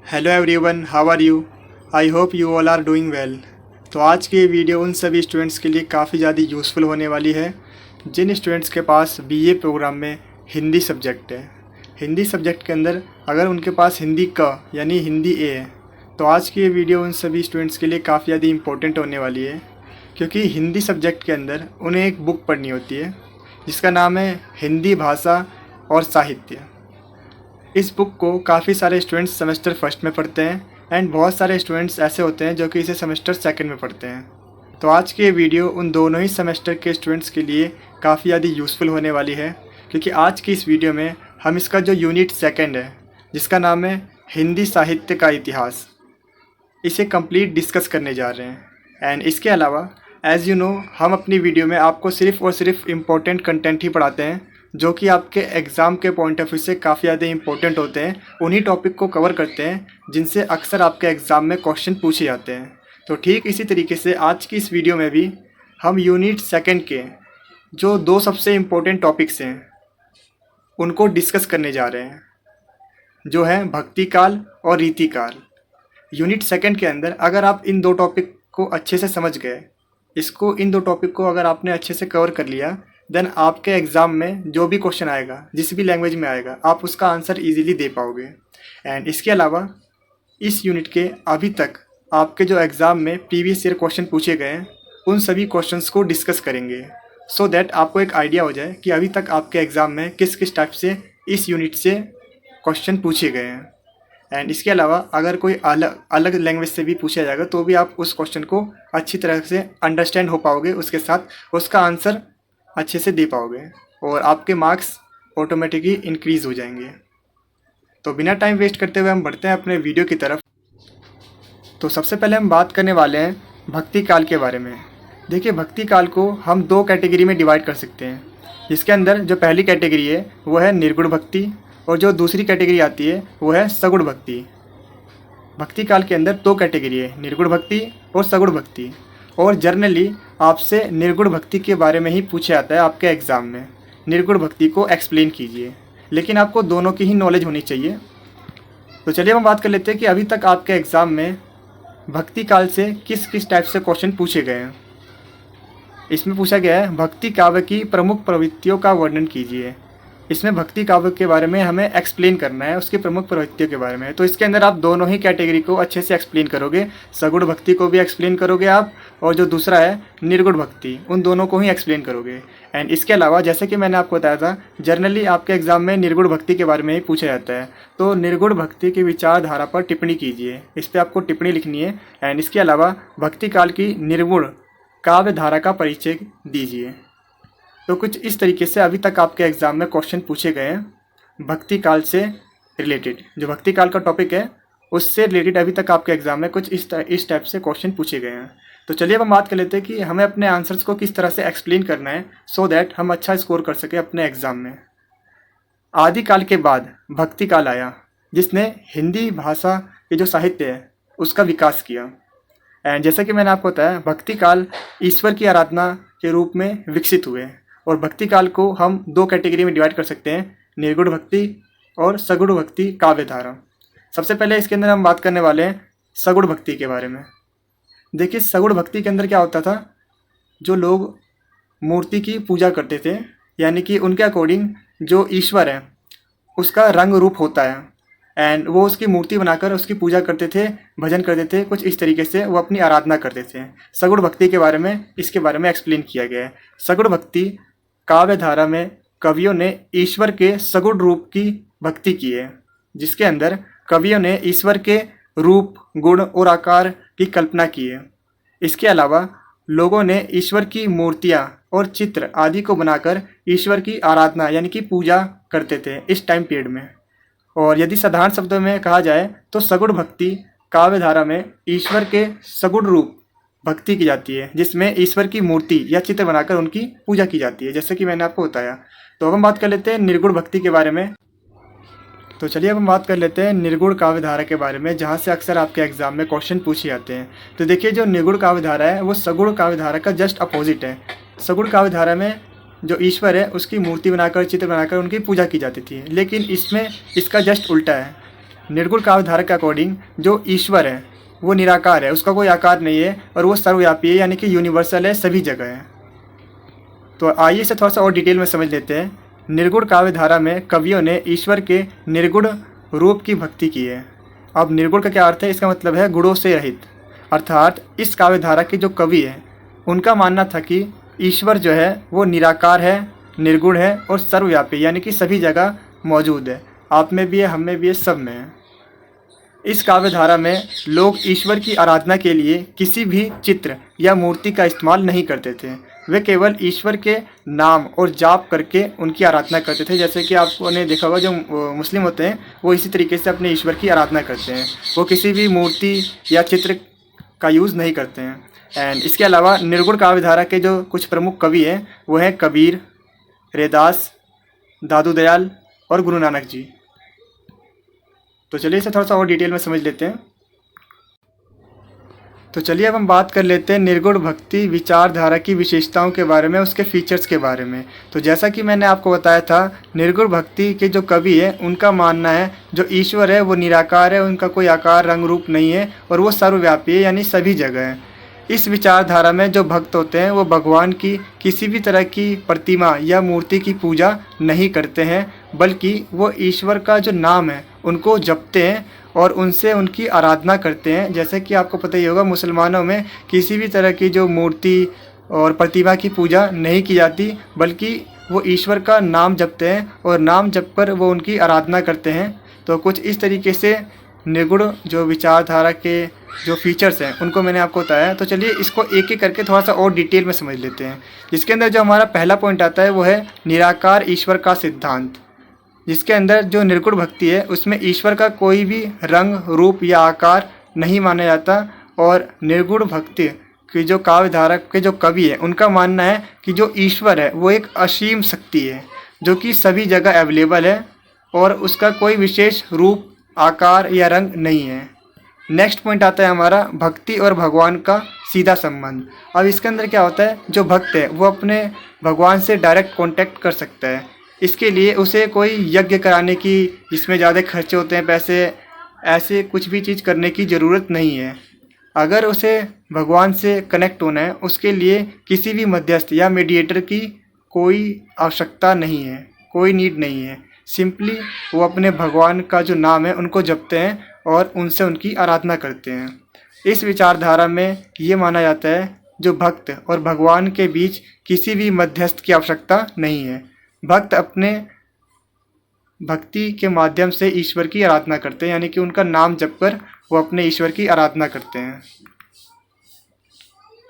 Hello everyone, how are you? I hope you all are doing well. तो आज की ये वीडियो उन सभी स्टूडेंट्स के लिए काफ़ी ज़्यादा यूज़फुल होने वाली है जिन स्टूडेंट्स के पास बीए प्रोग्राम में हिंदी सब्जेक्ट है। हिंदी सब्जेक्ट के अंदर अगर उनके पास हिंदी क यानी हिंदी ए है तो आज की ये वीडियो उन सभी स्टूडेंट्स के लिए काफ़ी ज़्यादा इंपॉर्टेंट होने वाली है, क्योंकि हिंदी सब्जेक्ट के अंदर उन्हें एक बुक पढ़नी होती है जिसका नाम है हिंदी भाषा और साहित्य। इस बुक को काफ़ी सारे स्टूडेंट्स सेमेस्टर फर्स्ट में पढ़ते हैं एंड बहुत सारे स्टूडेंट्स ऐसे होते हैं जो कि इसे सेमेस्टर सेकंड में पढ़ते हैं। तो आज की ये वीडियो उन दोनों ही सेमेस्टर के स्टूडेंट्स के लिए काफ़ी ज़्यादा यूज़फुल होने वाली है, क्योंकि आज की इस वीडियो में हम इसका जो यूनिट सेकंड है जिसका नाम है हिंदी साहित्य का इतिहास, इसे कंप्लीट डिस्कस करने जा रहे हैं। एंड इसके अलावा एज़ यू नो हम अपनी वीडियो में आपको सिर्फ़ और सिर्फ इम्पोर्टेंट कंटेंट ही पढ़ाते हैं जो कि आपके एग्ज़ाम के पॉइंट ऑफ व्यू से काफ़ी ज़्यादा इंपॉर्टेंट होते हैं। उन्हीं टॉपिक को कवर करते हैं जिनसे अक्सर आपके एग्ज़ाम में क्वेश्चन पूछे जाते हैं। तो ठीक इसी तरीके से आज की इस वीडियो में भी हम यूनिट सेकंड के जो दो सबसे इम्पोर्टेंट टॉपिक्स हैं उनको डिस्कस करने जा रहे हैं, जो है भक्ति काल और रीति काल। यूनिट सेकंड के अंदर अगर आप इन दो टॉपिक को अच्छे से समझ गए, इन दो टॉपिक को अगर आपने अच्छे से कवर कर लिया, देन आपके एग्ज़ाम में जो भी क्वेश्चन आएगा जिस भी लैंग्वेज में आएगा आप उसका आंसर इजीली दे पाओगे। एंड इसके अलावा इस यूनिट के अभी तक आपके जो एग्ज़ाम में प्रीवियस ईयर क्वेश्चन पूछे गए हैं उन सभी क्वेश्चंस को डिस्कस करेंगे, सो दैट आपको एक आइडिया हो जाए कि अभी तक आपके एग्ज़ाम में किस किस टाइप से इस यूनिट से क्वेश्चन पूछे गए हैं। एंड इसके अलावा अगर कोई अलग लैंग्वेज से भी पूछा जाएगा तो भी आप उस क्वेश्चन को अच्छी तरह से अंडरस्टैंड हो पाओगे, उसके साथ उसका आंसर अच्छे से दे पाओगे और आपके मार्क्स ऑटोमेटिकली इंक्रीज़ हो जाएंगे। तो बिना टाइम वेस्ट करते हुए हम बढ़ते हैं अपने वीडियो की तरफ। तो सबसे पहले हम बात करने वाले हैं भक्ति काल के बारे में। देखिए, भक्ति काल को हम दो कैटेगरी में डिवाइड कर सकते हैं, जिसके अंदर जो पहली कैटेगरी है वो है निर्गुण भक्ति और जो दूसरी कैटेगरी आती है वो है सगुण भक्ति। भक्ति काल के अंदर दो कैटेगरी है, निर्गुण भक्ति और सगुण भक्ति। और जर्नली आपसे निर्गुण भक्ति के बारे में ही पूछा जाता है आपके एग्ज़ाम में, निर्गुण भक्ति को एक्सप्लेन कीजिए, लेकिन आपको दोनों की ही नॉलेज होनी चाहिए। तो चलिए हम बात कर लेते हैं कि अभी तक आपके एग्ज़ाम में भक्ति काल से किस किस टाइप से क्वेश्चन पूछे गए हैं। इसमें पूछा गया है भक्ति काव्य की प्रमुख प्रवृत्तियों का वर्णन कीजिए। इसमें भक्ति काव्य के बारे में हमें एक्सप्लेन करना है, उसकी प्रमुख प्रवृत्तियों के बारे में। तो इसके अंदर आप दोनों ही कैटेगरी को अच्छे से एक्सप्लेन करोगे, सगुण भक्ति को भी एक्सप्लेन करोगे आप और जो दूसरा है निर्गुण भक्ति, उन दोनों को ही एक्सप्लेन करोगे। एंड इसके अलावा जैसे कि मैंने आपको बताया था, जनरली आपके एग्जाम में निर्गुण भक्ति के बारे में ही पूछा जाता है। तो निर्गुण भक्ति की विचारधारा पर टिप्पणी कीजिए, इस पर आपको टिप्पणी लिखनी है। एंड इसके अलावा भक्ति काल की निर्गुण काव्य धारा का परिचय दीजिए। तो कुछ इस तरीके से अभी तक आपके एग्ज़ाम में क्वेश्चन पूछे गए हैं भक्ति काल से रिलेटेड। जो भक्ति काल का टॉपिक है उससे रिलेटेड अभी तक आपके एग्ज़ाम में कुछ इस टाइप से क्वेश्चन पूछे गए हैं। तो चलिए अब हम बात कर लेते हैं कि हमें अपने आंसर्स को किस तरह से एक्सप्लेन करना है सो दैट हम अच्छा स्कोर कर सकें अपने एग्ज़ाम में। आदिकाल के बाद भक्ति काल आया, जिसने हिंदी भाषा के जो साहित्य है उसका विकास किया। एंड जैसा कि मैंने आपको बताया, भक्ति काल ईश्वर की आराधना के रूप में विकसित हुए और भक्ति काल को हम दो कैटेगरी में डिवाइड कर सकते हैं, निर्गुण भक्ति और सगुण भक्ति काव्य धारा। सबसे पहले इसके अंदर हम बात करने वाले हैं सगुण भक्ति के बारे में। देखिए, सगुण भक्ति के अंदर क्या होता था, जो लोग मूर्ति की पूजा करते थे, यानी कि उनके अकॉर्डिंग जो ईश्वर है उसका रंग रूप होता है एंड वो उसकी मूर्ति बनाकर उसकी पूजा करते थे, भजन करते थे, कुछ इस तरीके से वो अपनी आराधना करते थे। सगुण भक्ति के बारे में इसके बारे में एक्सप्लेन किया गया है। सगुण भक्ति काव्य धारा में कवियों ने ईश्वर के सगुण रूप की भक्ति की है, जिसके अंदर कवियों ने ईश्वर के रूप, गुण और आकार की कल्पना की है। इसके अलावा लोगों ने ईश्वर की मूर्तियाँ और चित्र आदि को बनाकर ईश्वर की आराधना यानी कि पूजा करते थे इस टाइम पीरियड में। और यदि साधारण शब्दों में कहा जाए तो सगुण भक्ति काव्य धारा में ईश्वर के सगुण रूप भक्ति की जाती है, जिसमें ईश्वर की मूर्ति या चित्र बनाकर उनकी पूजा की जाती है, जैसे कि मैंने आपको बताया। तो अब हम बात कर लेते हैं निर्गुण भक्ति के बारे में। तो चलिए अब हम बात कर लेते हैं निर्गुण काव्य धारा के बारे में, जहाँ से अक्सर आपके एग्जाम में क्वेश्चन पूछे जाते हैं। तो देखिए, जो निर्गुण काव्य धारा है वो सगुण काव्य धारा का जस्ट अपोजिट है। सगुण काव्य धारा में जो ईश्वर है उसकी मूर्ति बनाकर, चित्र बनाकर उनकी पूजा की जाती थी, लेकिन इसमें इसका जस्ट उल्टा है। निर्गुण काव्यधारा के अकॉर्डिंग जो ईश्वर है वो निराकार है, उसका कोई आकार नहीं है और वो सर्वव्यापी है, यानी कि यूनिवर्सल है, सभी जगह है। तो आइए इसे थोड़ा सा और डिटेल में समझ लेते हैं। निर्गुण काव्यधारा में कवियों ने ईश्वर के निर्गुण रूप की भक्ति की है। अब निर्गुण का क्या अर्थ है? इसका मतलब है गुणों से रहित। अर्थात इस काव्यधारा के जो कवि हैं उनका मानना था कि ईश्वर जो है वो निराकार है, निर्गुण है और सर्वव्यापी, यानी कि सभी जगह मौजूद है। आप में भी है, हम में भी है, सब में है। इस काव्यधारा में लोग ईश्वर की आराधना के लिए किसी भी चित्र या मूर्ति का इस्तेमाल नहीं करते थे। वे केवल ईश्वर के नाम और जाप करके उनकी आराधना करते थे। जैसे कि आपने देखा होगा जो मुस्लिम होते हैं वो इसी तरीके से अपने ईश्वर की आराधना करते हैं, वो किसी भी मूर्ति या चित्र का यूज़ नहीं करते हैं। एंड इसके अलावा निर्गुण काव्यधारा के जो कुछ प्रमुख कवि हैं वो हैं कबीर, रैदास, दादू दयाल और गुरु नानक जी। तो चलिए इसे थोड़ा सा और डिटेल में समझ लेते हैं। तो चलिए अब हम बात कर लेते हैं निर्गुण भक्ति विचारधारा की विशेषताओं के बारे में, उसके फीचर्स के बारे में। तो जैसा कि मैंने आपको बताया था, निर्गुण भक्ति के जो कवि हैं उनका मानना है जो ईश्वर है वो निराकार है, उनका कोई आकार रंग रूप नहीं है और वो सर्वव्यापी है, यानी सभी जगह है। इस विचारधारा में जो भक्त होते हैं वो भगवान की किसी भी तरह की प्रतिमा या मूर्ति की पूजा नहीं करते हैं, बल्कि वो ईश्वर का जो नाम है उनको जपते हैं और उनसे उनकी आराधना करते हैं। जैसे कि आपको पता ही होगा मुसलमानों में किसी भी तरह की जो मूर्ति और प्रतिमा की पूजा नहीं की जाती, बल्कि वो ईश्वर का नाम जपते हैं और नाम जप कर वो उनकी आराधना करते हैं। तो कुछ इस तरीके से निर्गुण जो विचारधारा के जो फीचर्स हैं उनको मैंने आपको बताया। तो चलिए इसको एक एक करके थोड़ा सा और डिटेल में समझ लेते हैं। जिसके अंदर जो हमारा पहला पॉइंट आता है वो है निराकार ईश्वर का सिद्धांत। जिसके अंदर जो निर्गुण भक्ति है उसमें ईश्वर का कोई भी रंग रूप या आकार नहीं माना जाता। और निर्गुण भक्ति की जो काव्यधारा के जो कवि है उनका मानना है कि जो ईश्वर है वो एक असीम शक्ति है जो कि सभी जगह अवेलेबल है और उसका कोई विशेष रूप, आकार या रंग नहीं है। नेक्स्ट पॉइंट आता है हमारा भक्ति और भगवान का सीधा संबंध। अब इसके अंदर क्या होता है, जो भक्त है वो अपने भगवान से डायरेक्ट कांटेक्ट कर सकता है। इसके लिए उसे कोई यज्ञ कराने की, जिसमें ज़्यादा खर्चे होते हैं पैसे, ऐसे कुछ भी चीज़ करने की ज़रूरत नहीं है। अगर उसे भगवान से कनेक्ट होना है उसके लिए किसी भी मध्यस्थ या मीडिएटर की कोई आवश्यकता नहीं है, कोई नीड नहीं है। सिंपली वो अपने भगवान का जो नाम है उनको जपते हैं और उनसे उनकी आराधना करते हैं। इस विचारधारा में ये माना जाता है जो भक्त और भगवान के बीच किसी भी मध्यस्थ की आवश्यकता नहीं है। भक्त अपने भक्ति के माध्यम से ईश्वर की आराधना करते हैं, यानी कि उनका नाम जपकर वो अपने ईश्वर की आराधना करते हैं।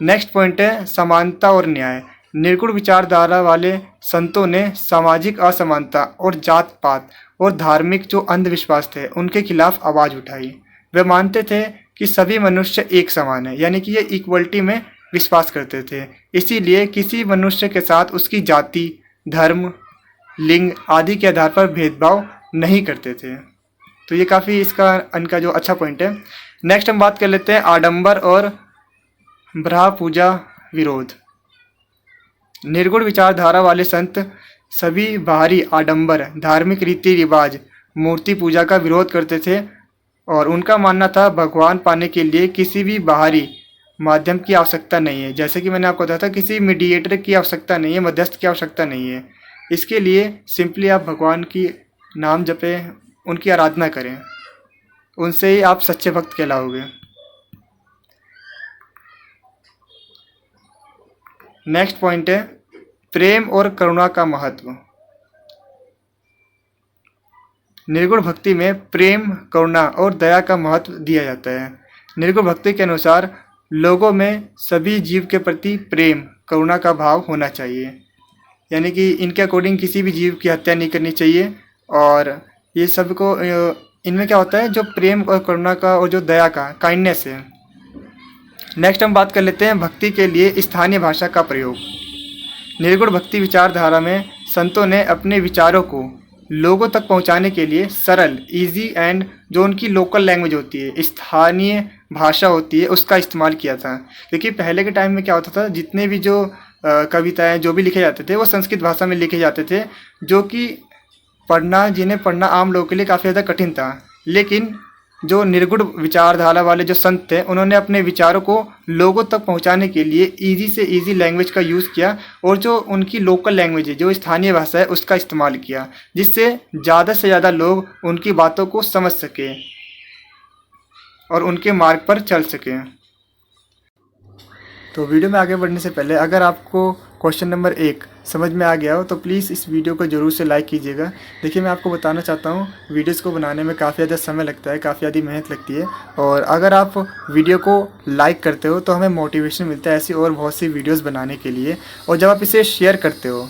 नेक्स्ट पॉइंट है समानता और न्याय। निर्गुण विचारधारा वाले संतों ने सामाजिक असमानता और जात पात और धार्मिक जो अंधविश्वास थे उनके खिलाफ आवाज़ उठाई। वे मानते थे कि सभी मनुष्य एक समान है, यानी कि ये इक्वलिटी में विश्वास करते थे। इसीलिए किसी मनुष्य के साथ उसकी जाति, धर्म, लिंग आदि के आधार पर भेदभाव नहीं करते थे। तो ये काफ़ी इनका जो अच्छा पॉइंट है। नेक्स्ट हम बात कर लेते हैं आडंबर और ब्रह्म पूजा विरोध। निर्गुण विचारधारा वाले संत सभी बाहरी आडंबर, धार्मिक रीति रिवाज, मूर्ति पूजा का विरोध करते थे और उनका मानना था भगवान पाने के लिए किसी भी बाहरी माध्यम की आवश्यकता नहीं है। जैसे कि मैंने आपको बताया था, किसी मीडिएटर की आवश्यकता नहीं है, मध्यस्थ की आवश्यकता नहीं है। इसके लिए सिंपली आप भगवान की नाम जपें, उनकी आराधना करें, उनसे ही आप सच्चे भक्त कहलाओगे। नेक्स्ट पॉइंट है प्रेम और करुणा का महत्व। निर्गुण भक्ति में प्रेम, करुणा और दया का महत्व दिया जाता है। निर्गुण भक्ति के अनुसार लोगों में सभी जीव के प्रति प्रेम, करुणा का भाव होना चाहिए, यानी कि इनके अकॉर्डिंग किसी भी जीव की हत्या नहीं करनी चाहिए। और ये सबको इनमें क्या होता है, जो प्रेम और करुणा का और जो दया का, काइंडनेस है। नेक्स्ट हम बात कर लेते हैं भक्ति के लिए स्थानीय भाषा का प्रयोग। निर्गुण भक्ति विचारधारा में संतों ने अपने विचारों को लोगों तक पहुंचाने के लिए सरल, इजी एंड जो उनकी लोकल लैंग्वेज होती है, स्थानीय भाषा होती है, उसका इस्तेमाल किया था। क्योंकि पहले के टाइम में क्या होता था, जितने भी जो कविताएं जो भी लिखे जाते थे वो संस्कृत भाषा में लिखे जाते थे, जो कि जिन्हें पढ़ना आम लोगों के लिए काफ़ी ज़्यादा कठिन था। लेकिन जो निर्गुण विचारधारा वाले जो संत थे उन्होंने अपने विचारों को लोगों तक पहुंचाने के लिए इजी से इजी लैंग्वेज का यूज़ किया और जो उनकी लोकल लैंग्वेज है, जो स्थानीय भाषा है, उसका इस्तेमाल किया, जिससे ज़्यादा से ज़्यादा लोग उनकी बातों को समझ सकें और उनके मार्ग पर चल सकें। तो वीडियो में आगे बढ़ने से पहले अगर आपको क्वेश्चन नंबर 1 समझ में आ गया हो तो प्लीज़ इस वीडियो को ज़रूर से लाइक कीजिएगा। देखिए, मैं आपको बताना चाहता हूँ वीडियोज़ को बनाने में काफ़ी ज़्यादा समय लगता है, काफ़ी ज़्यादा मेहनत लगती है, और अगर आप वीडियो को लाइक करते हो तो हमें मोटिवेशन मिलता है ऐसी और बहुत सी वीडियोज़ बनाने के लिए। और जब आप इसे शेयर करते हो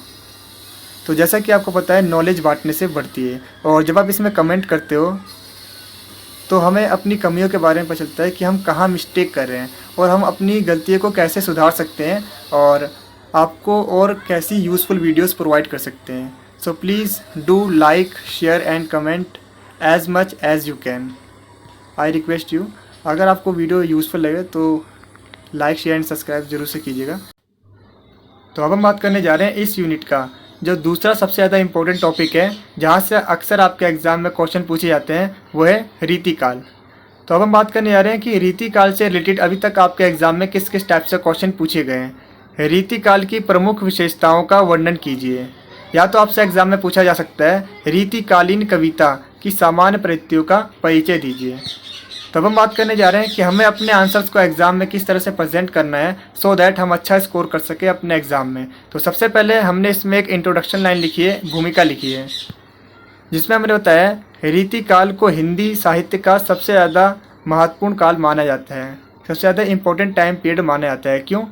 तो जैसा कि आपको पता है नॉलेज बांटने से बढ़ती है, और जब आप इसमें कमेंट करते हो तो हमें अपनी कमियों के बारे में पता चलता है कि हम कहाँ मिस्टेक कर रहे हैं और हम अपनी गलतियों को कैसे सुधार सकते हैं और आपको और कैसी यूज़फुल वीडियोस प्रोवाइड कर सकते हैं। So please do like, share and comment as much as you can. I request you, अगर आपको वीडियो यूज़फुल लगे तो लाइक, शेयर एंड सब्सक्राइब जरूर से कीजिएगा। तो अब हम बात करने जा रहे हैं इस यूनिट का जो दूसरा सबसे ज़्यादा इम्पोर्टेंट टॉपिक है, जहाँ से अक्सर आपके एग्ज़ाम में क्वेश्चन पूछे जाते हैं, वो है रीतिकाल। तो अब हम बात करने जा रहे हैं कि रीतिकाल से रिलेटेड अभी तक आपके एग्ज़ाम में किस किस टाइप से क्वेश्चन पूछे गए हैं। रीतिकाल की प्रमुख विशेषताओं का वर्णन कीजिए। या तो आपसे एग्ज़ाम में पूछा जा सकता है रीतिकालीन कविता की सामान्य प्रवृत्तियों का परिचय दीजिए। तब हम बात करने जा रहे हैं कि हमें अपने आंसर्स को एग्ज़ाम में किस तरह से प्रेजेंट करना है सो दैट हम अच्छा स्कोर कर सके अपने एग्ज़ाम में। तो सबसे पहले हमने इसमें एक इंट्रोडक्शन लाइन लिखी है, भूमिका लिखी है, जिसमें हमने बताया रीतिकाल को हिंदी साहित्य का सबसे ज़्यादा महत्वपूर्ण काल माना जाता है, सबसे ज़्यादा इम्पोर्टेंट टाइम पीरियड माना जाता है। क्यों?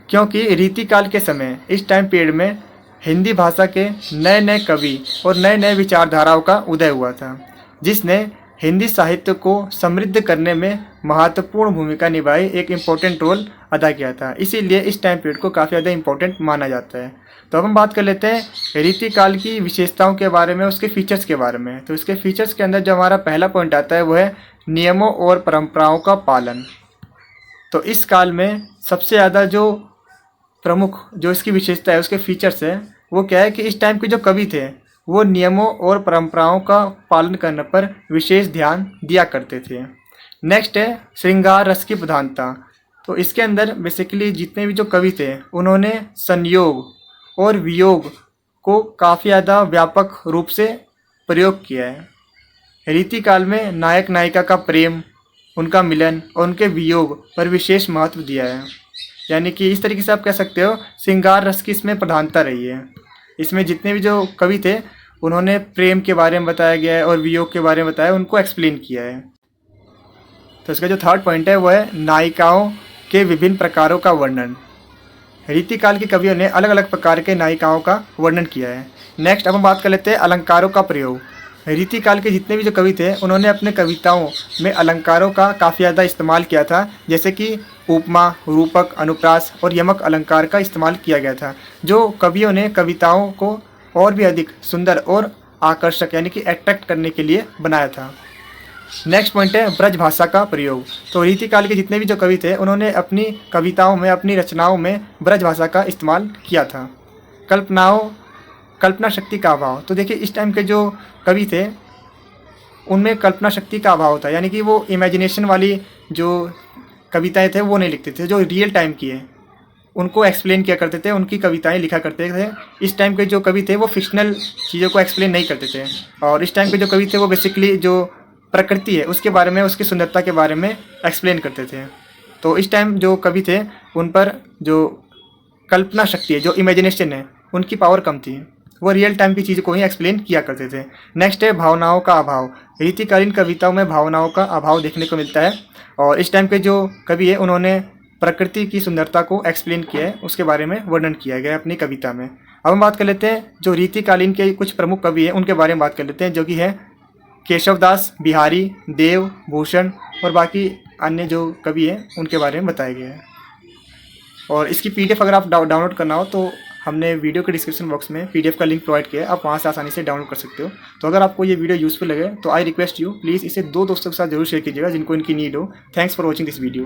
क्योंकि रीतिकाल के समय इस टाइम पीरियड में हिंदी भाषा के नए नए कवि और नए नए विचारधाराओं का उदय हुआ था, जिसने हिंदी साहित्य को समृद्ध करने में महत्वपूर्ण भूमिका निभाई, एक इम्पोर्टेंट रोल अदा किया था। इसीलिए इस टाइम पीरियड को काफ़ी ज़्यादा इम्पोर्टेंट माना जाता है। तो अब हम बात कर लेते हैं रीतिकाल की विशेषताओं के बारे में, उसके फीचर्स के बारे में। तो इसके फीचर्स के अंदर जो हमारा पहला पॉइंट आता है वो है नियमों और परंपराओं का पालन। तो इस काल में सबसे ज़्यादा जो प्रमुख जो इसकी विशेषता है, उसके फीचर्स है, वो क्या है कि इस टाइम के जो कवि थे वो नियमों और परंपराओं का पालन करने पर विशेष ध्यान दिया करते थे। नेक्स्ट है श्रृंगार रस की प्रधानता। तो इसके अंदर बेसिकली जितने भी जो कवि थे उन्होंने संयोग और वियोग को काफ़ी ज़्यादा व्यापक रूप से प्रयोग किया है। रीतिकाल में नायक नायिका का प्रेम, उनका मिलन और उनके वियोग पर विशेष महत्व दिया है। यानी कि इस तरीके से आप कह सकते हो श्रृंगार रस की इसमें प्रधानता रही है। इसमें जितने भी जो कवि थे उन्होंने प्रेम के बारे में बताया गया है और वियोग के बारे में बताया, उनको एक्सप्लेन किया है। तो इसका जो थर्ड पॉइंट है वो है नायिकाओं के विभिन्न प्रकारों का वर्णन। रीतिकाल के कवियों ने अलग अलग प्रकार के नायिकाओं का वर्णन किया है। नेक्स्ट अब हम बात कर लेते हैं अलंकारों का प्रयोग। रीतिकाल के जितने भी जो कवि थे उन्होंने अपने कविताओं में अलंकारों का काफ़ी ज़्यादा इस्तेमाल किया था, जैसे कि उपमा, रूपक, अनुप्रास और यमक अलंकार का इस्तेमाल किया गया था, जो कवियों ने कविताओं को और भी अधिक सुंदर और आकर्षक यानी कि अट्रैक्ट करने के लिए बनाया था। नेक्स्ट पॉइंट है ब्रज भाषा का प्रयोग। तो रीतिकाल के जितने भी जो कवि थे उन्होंने अपनी कविताओं में, अपनी रचनाओं में ब्रज भाषा का इस्तेमाल किया था। कल्पना शक्ति का अभाव। तो देखिए इस टाइम के जो कवि थे उनमें कल्पना शक्ति का अभाव था, यानी कि वो इमेजिनेशन वाली जो कविताएं थे वो नहीं लिखते थे, जो रियल टाइम की है उनको एक्सप्लेन किया करते थे, उनकी कविताएं लिखा करते थे। इस टाइम के जो कवि थे वो फिक्शनल चीज़ों को एक्सप्लेन नहीं करते थे, और इस टाइम के जो कवि थे वो बेसिकली जो प्रकृति है उसके बारे में, उसकी सुंदरता के बारे में एक्सप्लेन करते थे। तो इस टाइम जो कवि थे उन पर जो कल्पना शक्ति है, जो इमेजिनेशन है, उनकी पावर कम थी, वो रियल टाइम की चीज़ को ही एक्सप्लेन किया करते थे। नेक्स्ट है भावनाओं का अभाव। रीतिकालीन कविताओं में भावनाओं का अभाव देखने को मिलता है, और इस टाइम के जो कवि है उन्होंने प्रकृति की सुंदरता को एक्सप्लेन किया है, उसके बारे में वर्णन किया गया अपनी कविता में। अब हम बात कर लेते हैं जो रीतिकालीन के कुछ प्रमुख कवि हैं उनके बारे में बात कर लेते हैं, जो कि है केशवदास, बिहारी, देव, भूषण और बाकी अन्य जो कवि हैं उनके बारे में बताया गया है। और इसकी PDF अगर आप डाउनलोड करना हो तो हमने वीडियो के डिस्क्रिप्शन बॉक्स में PDF का लिंक प्रोवाइड किया है, आप वहाँ से आसानी से डाउनलोड कर सकते हो। तो अगर आपको ये वीडियो यूजफुल लगे तो आई रिक्वेस्ट यू प्लीज़ इसे 2 दोस्तों के साथ जरूर शेयर कीजिएगा जिनको इनकी नीड हो। Thanks for watching this video.